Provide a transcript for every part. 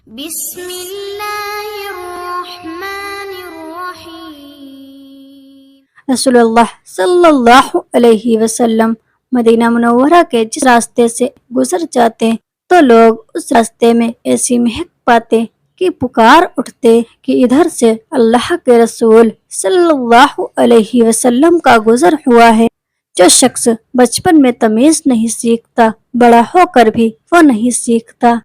بسم اللہ الرحمن الرحیم۔ رسول اللہ صلی اللہ علیہ وسلم مدینہ منورہ کے جس راستے سے گزر جاتے تو لوگ اس راستے میں ایسی مہک پاتے کہ پکار اٹھتے کہ ادھر سے اللہ کے رسول صلی اللہ علیہ وسلم کا گزر ہوا ہے۔ جو شخص بچپن میں تمیز نہیں سیکھتا، بڑا ہو کر بھی وہ نہیں سیکھتا۔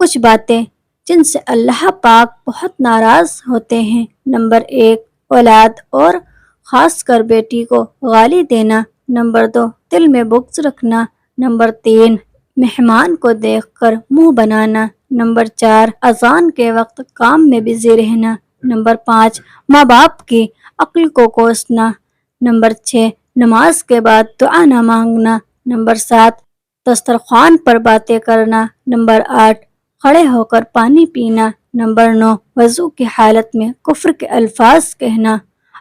کچھ باتیں جن سے اللہ پاک بہت ناراض ہوتے ہیں۔ نمبر 1، اولاد اور خاص کر بیٹی کو گالی دینا۔ نمبر 2، دل میں بغض رکھنا۔ نمبر 3، مہمان کو دیکھ کر منہ بنانا۔ نمبر 4، اذان کے وقت کام میں بزی رہنا۔ نمبر 5، ماں باپ کی عقل کو کوسنا۔ نمبر 6، نماز کے بعد دعا نہ مانگنا۔ نمبر 7، دسترخوان پر باتیں کرنا۔ نمبر 8، کھڑے ہو کر پانی پینا۔ نمبر 9، وضو کی حالت میں کفر کے الفاظ کہنا۔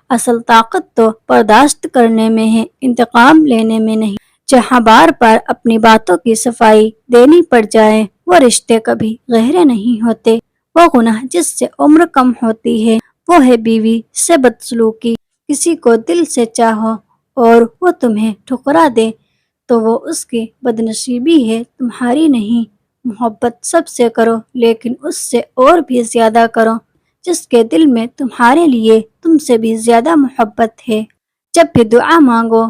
اصل طاقت تو برداشت کرنے میں ہے، انتقام لینے میں نہیں۔ جہاں بار بار اپنی باتوں کی صفائی دینی پڑ جائے وہ رشتے کبھی گہرے نہیں ہوتے۔ وہ گناہ جس سے عمر کم ہوتی ہے وہ ہے بیوی سے بدسلوکی۔ کسی کو دل سے چاہو اور وہ تمہیں ٹھکرا دے تو وہ اس کی بدنصیبی ہے، تمہاری نہیں۔ محبت سب سے کرو لیکن اس سے اور بھی زیادہ کرو جس کے دل میں تمہارے لیے تم سے بھی زیادہ محبت ہے۔ جب بھی دعا مانگو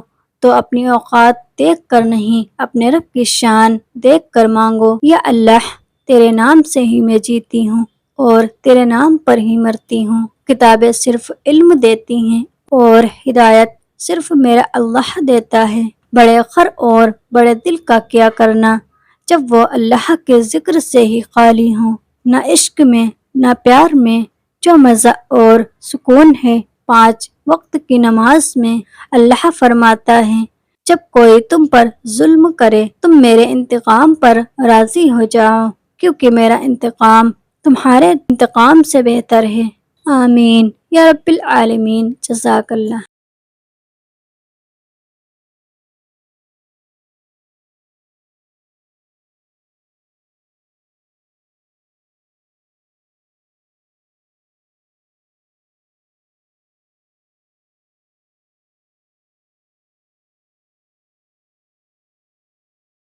تو اپنی اوقات دیکھ کر نہیں، اپنے رب کی شان دیکھ کر مانگو۔ یا اللہ، تیرے نام سے ہی میں جیتی ہوں اور تیرے نام پر ہی مرتی ہوں۔ کتابیں صرف علم دیتی ہیں اور ہدایت صرف میرا اللہ دیتا ہے۔ بڑے خر اور بڑے دل کا کیا کرنا جب وہ اللہ کے ذکر سے ہی خالی ہوں۔ نہ عشق میں نہ پیار میں جو مزہ اور سکون ہے 5 وقت کی نماز میں۔ اللہ فرماتا ہے جب کوئی تم پر ظلم کرے تم میرے انتقام پر راضی ہو جاؤ کیونکہ میرا انتقام تمہارے انتقام سے بہتر ہے۔ آمین یا رب العالمین۔ جزاک اللہ۔